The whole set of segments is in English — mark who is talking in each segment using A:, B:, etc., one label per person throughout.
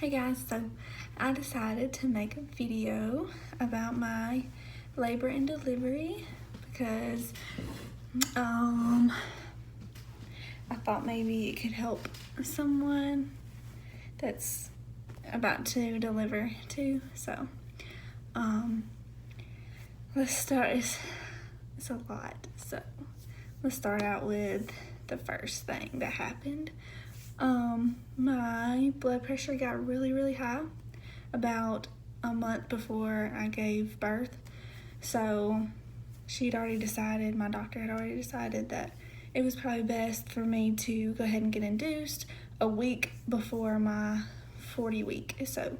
A: Hey guys, so I decided to make a video about my labor and delivery because I thought maybe it could help someone that's about to deliver too. So let's start. It's a lot. So let's start out with the first thing that happened. My blood pressure got really high about a month before I gave birth. So my doctor had already decided that it was probably best for me to go ahead and get induced a week before my 40 week. So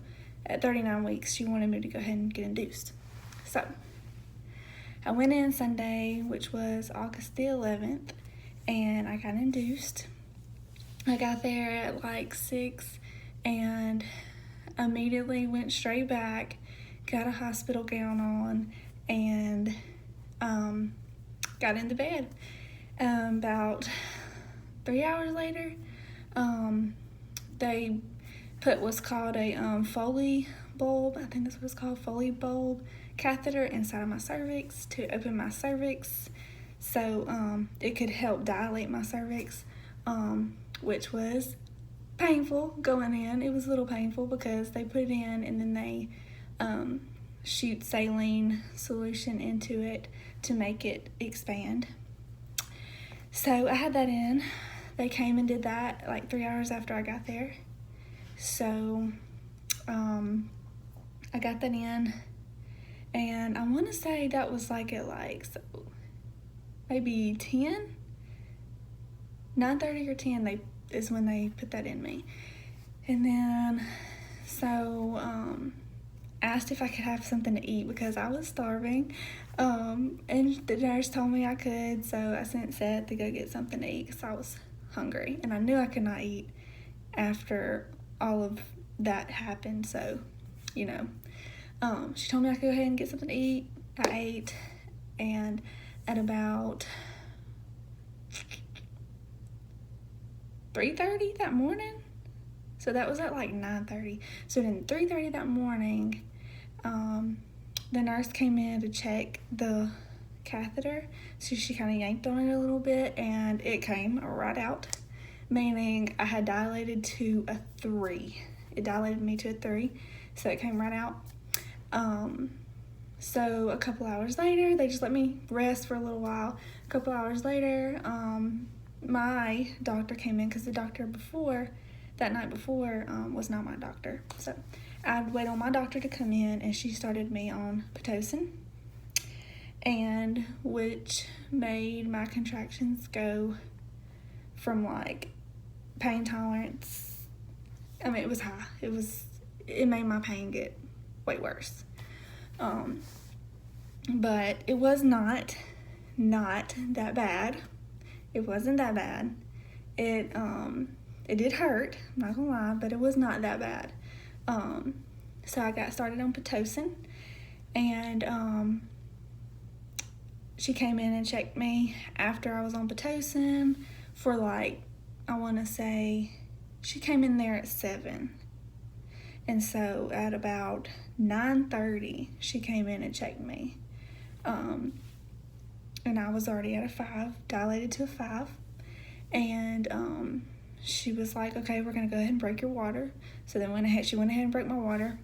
A: at 39 weeks, she wanted me to go ahead and get induced. So I went in Sunday, which was August the 11th, and I got induced. I got there at like 6 and immediately went straight back, got a hospital gown on, and got into bed. About 3 hours later, they put what's called a Foley bulb, I think that's what it's called, Foley bulb catheter inside of my cervix to open my cervix so it could help dilate my cervix, which was painful going in. It was a little painful because they put it in and then they shoot saline solution into it to make it expand. So I had that in. They came and did that like 3 hours after I got there. So I got that in, and I want to say that was like at maybe 10, 9:30 or 10 is when they put that in me. And then asked if I could have something to eat because I was starving, and the nurse told me I could, so I sent Seth to go get something to eat because I was hungry and I knew I could not eat after all of that happened. So she told me I could go ahead and get something to eat. I ate, and at about 3:30 that morning, so that was at like 9:30. So then 3:30 that morning, the nurse came in to check the catheter. So she kind of yanked on it a little bit and it came right out, meaning I had dilated to a 3. It dilated me to a 3, so it came right out. So a couple hours later, they just let me rest for a little while. A couple hours later, my doctor came in because the doctor that night before was not my doctor. So I'd wait on my doctor to come in, and she started me on Pitocin, and which made my contractions go from like pain tolerance. I mean, it was high. It made my pain get way worse. But it was not that bad. It wasn't that bad. It did hurt, I'm not gonna lie, but it was not that bad. So I got started on Pitocin, and she came in and checked me after I was on Pitocin for I want to say, she came in there at 7. And so at about 9:30, she came in and checked me. And I was already at a 5, dilated to a 5. And she was like, okay, we're going to go ahead and break your water. So then she went ahead and broke my water.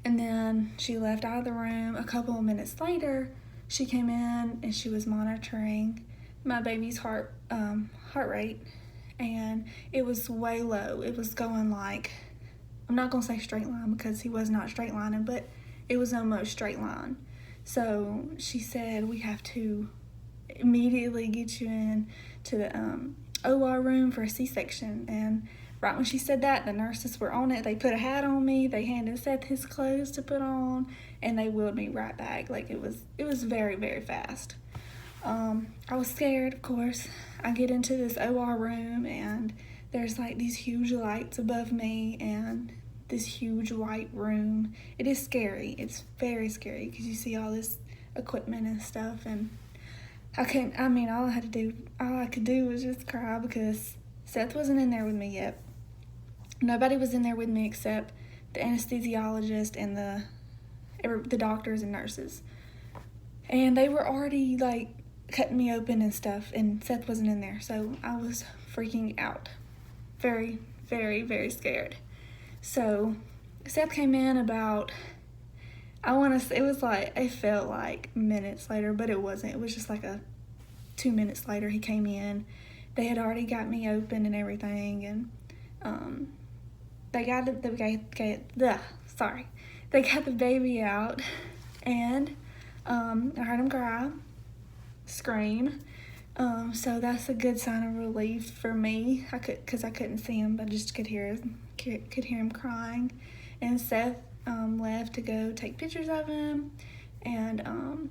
A: And then she left out of the room. A couple of minutes later, she came in and she was monitoring my baby's heart rate. And it was way low. It was going I'm not going to say straight line because he was not straight lining, but it was almost straight line. So she said, we have to immediately get you in to the OR room for a C-section. And right when she said that, the nurses were on it. They put a hat on me. They handed Seth his clothes to put on, and they wheeled me right back. It was very fast. I was scared, of course. I get into this OR room, and there's these huge lights above me and this huge white room. It is scary. It's very scary because you see all this equipment and stuff, and all I could do was just cry because Seth wasn't in there with me yet. Nobody was in there with me except the anesthesiologist and the doctors and nurses. And they were already like cutting me open and stuff, and Seth wasn't in there. So I was freaking out. Very, very, very scared. So Seth came in about, it felt like minutes later, but it wasn't. It was just like 2 minutes later he came in. They had already got me open and everything, and they got the baby out, and I heard him cry, scream. So that's a good sign of relief for me. Because I couldn't see him, but I just could hear him crying. And Seth left to go take pictures of him, and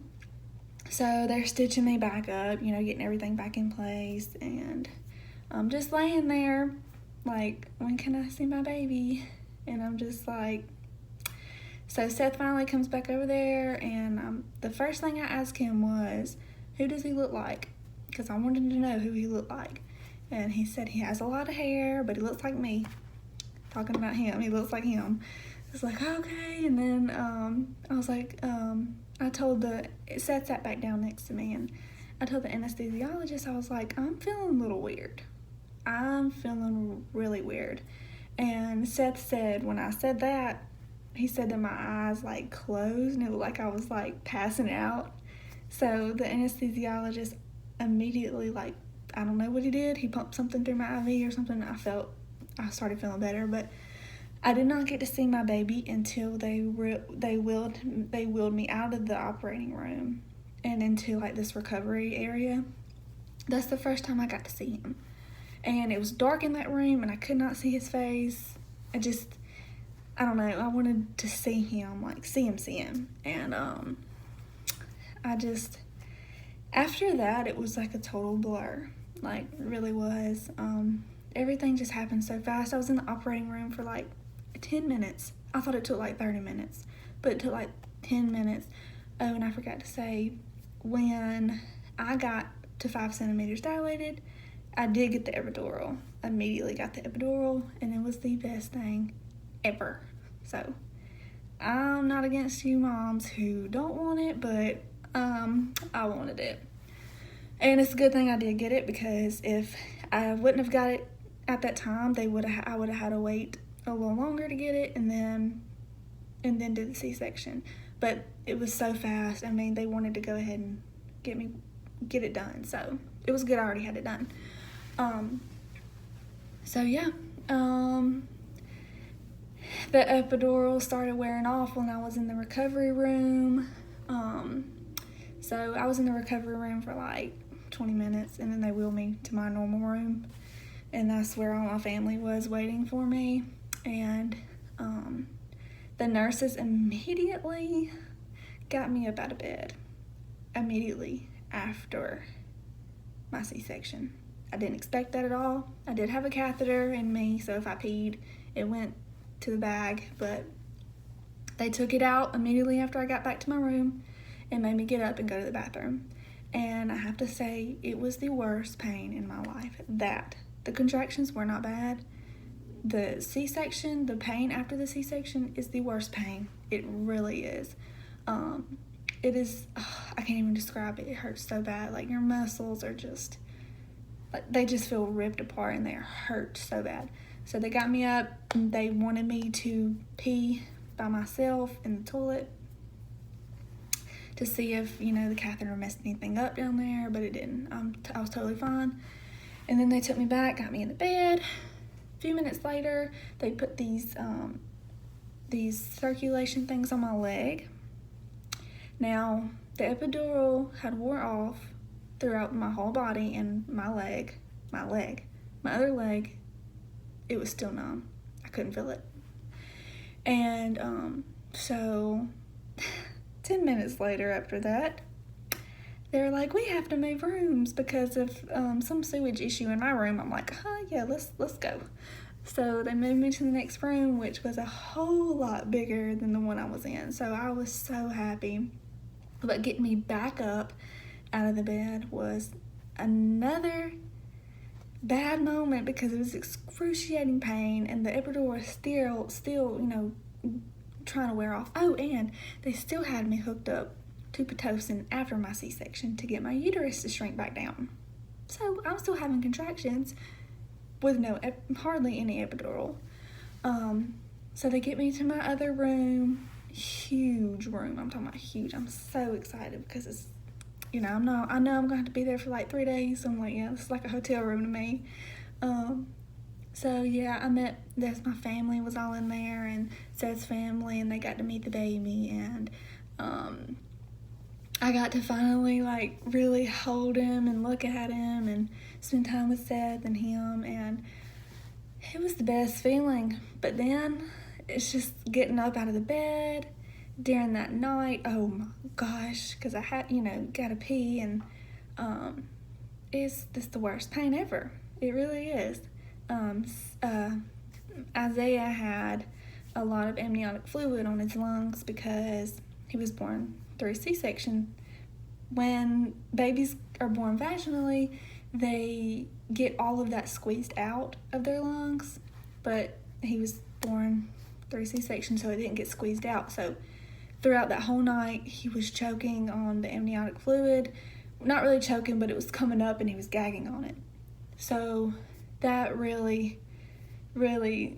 A: so they're stitching me back up, getting everything back in place, and I'm just laying there like, when can I see my baby? And I'm just like, so Seth finally comes back over there, and the first thing I asked him was, who does he look like? Because I wanted to know who he looked like. And he said he has a lot of hair, but he looks like me. Talking about him, he looks like him. I was like, okay. And then I was like, Seth sat back down next to me, and I told the anesthesiologist, I was like, I'm feeling a little weird. I'm feeling really weird. And Seth said, when I said that, he said that my eyes like closed and it looked like I was like passing out. So the anesthesiologist immediately, like, I don't know what he did. He pumped something through my IV or something. I started feeling better, but I did not get to see my baby until they wheeled me out of the operating room and into like this recovery area. That's the first time I got to see him. And it was dark in that room, and I could not see his face. I don't know, I wanted to see him, like, see him. And, after that, it was like a total blur. Like, it really was. Everything just happened so fast. I was in the operating room for, like, 10 minutes. I thought it took, like, 30 minutes. But it took, like, 10 minutes. Oh, and I forgot to say, when I got to 5 centimeters dilated, I did get the epidural. Immediately got the epidural, and it was the best thing ever. So I'm not against you moms who don't want it, but I wanted it. And it's a good thing I did get it, because if I wouldn't have got it at that time, I would have had to wait a little longer to get it, and then do the C-section. But it was so fast. I mean, they wanted to go ahead and get it done. So it was good I already had it done. So yeah, the epidural started wearing off when I was in the recovery room. So I was in the recovery room for like 20 minutes, and then they wheeled me to my normal room, and that's where all my family was waiting for me. And the nurses immediately got me up out of bed, immediately after my C-section. I didn't expect that at all. I did have a catheter in me, so if I peed, it went to the bag, but they took it out immediately after I got back to my room and made me get up and go to the bathroom. And I have to say, it was the worst pain in my life. The contractions were not bad. The C-section, the pain after the C-section is the worst pain. It really is. It is, I can't even describe it. It hurts so bad. Like, your muscles are just, like, they just feel ripped apart, and they hurt so bad. So they got me up, and they wanted me to pee by myself in the toilet to see if, the catheter messed anything up down there, but it didn't. I was totally fine. And then they took me back, got me in the bed. A few minutes later, they put these circulation things on my leg. Now, the epidural had wore off throughout my whole body, and my other leg, it was still numb. I couldn't feel it. And so 10 minutes later after that, they're like, we have to move rooms because of some sewage issue in my room. I'm like, yeah, let's go. So they moved me to the next room, which was a whole lot bigger than the one I was in. So I was so happy. But getting me back up out of the bed was another bad moment because it was excruciating pain, and the epidural was still, you know, trying to wear off. Oh, and they still had me hooked up to Pitocin after my C-section to get my uterus to shrink back down. So I'm still having contractions with hardly any epidural. So they get me to my other room, huge room. I'm talking about huge. I'm so excited because it's, you know, I know I'm going to have to be there for like 3 days. So I'm like, yeah, it's like a hotel room to me. So yeah, there's my family was all in there, and Seth's family, and they got to meet the baby, and I got to finally like really hold him and look at him and spend time with Seth and him, and it was the best feeling. But then it's just getting up out of the bed during that night. Oh my gosh, because I had, you know, gotta pee, and it's the worst pain ever. It really is. Isaiah had a lot of amniotic fluid on his lungs because he was born through C-section. When babies are born vaginally, they get all of that squeezed out of their lungs, but he was born through C-section, so it didn't get squeezed out. So throughout that whole night, he was choking on the amniotic fluid. Not really choking, but it was coming up and he was gagging on it. So that really, really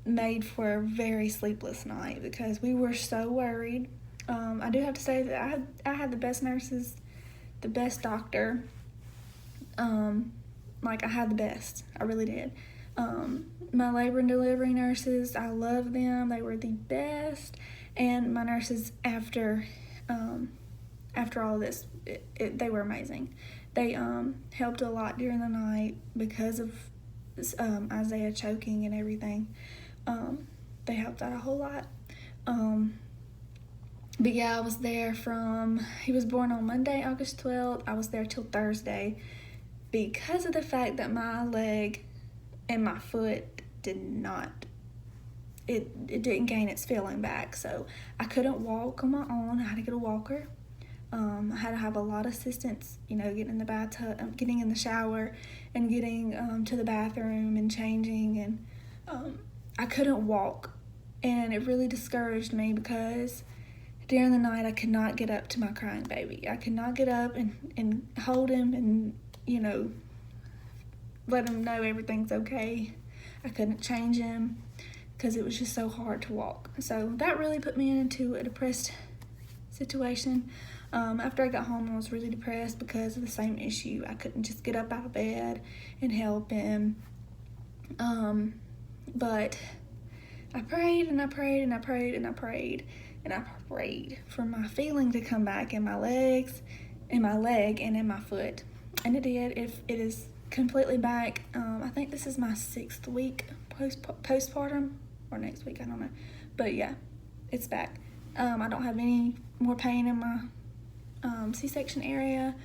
A: made for a very sleepless night because we were so worried. I do have to say that I had the best nurses, the best doctor. Like, I had the best. I really did. My labor and delivery nurses, I love them. They were the best. And my nurses after all this, they were amazing. They helped a lot during the night because of Isaiah choking and everything. They helped out a whole lot. But yeah, I was there he was born on Monday, August 12th. I was there till Thursday because of the fact that my leg and my foot it didn't gain its feeling back. So I couldn't walk on my own. I had to get a walker. I had to have a lot of assistance, you know, getting in the bathtub, getting in the shower, and getting to the bathroom and changing. And I couldn't walk, and it really discouraged me because during the night I could not get up to my crying baby. I could not get up and hold him and, you know, let him know everything's okay. I couldn't change him because it was just so hard to walk. So that really put me into a depressed situation. After I got home, I was really depressed because of the same issue. I couldn't just get up out of bed and help him. But I prayed and I prayed and I prayed and I prayed and I prayed for my feeling to come back in my legs, in my leg, and in my foot. And it did. It is completely back. I think this is my 6th week postpartum, or next week, I don't know. But yeah, it's back. I don't have any more pain in my C-section area.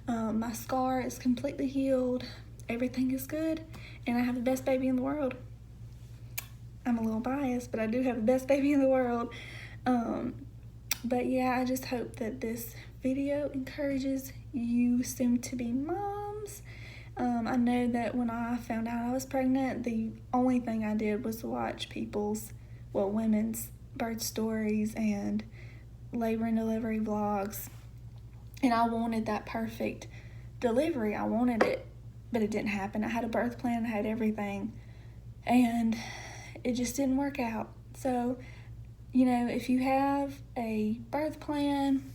A: My scar is completely healed. Everything is good, and I have the best baby in the world. I'm a little biased, but I do have the best baby in the world. But yeah, I just hope that this video encourages you soon-to-be moms. I know that when I found out I was pregnant, the only thing I did was watch women's birth stories and labor and delivery vlogs. And I wanted that perfect delivery. I wanted it, but it didn't happen. I had a birth plan, I had everything, and it just didn't work out. So, you know, if you have a birth plan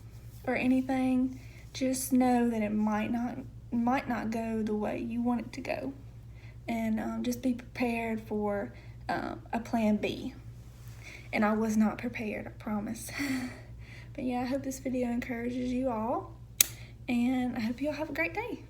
A: or anything, just know that it might not go the way you want it to go. And just be prepared for a plan B. And I was not prepared, I promise. But yeah, I hope this video encourages you all. And I hope you all have a great day.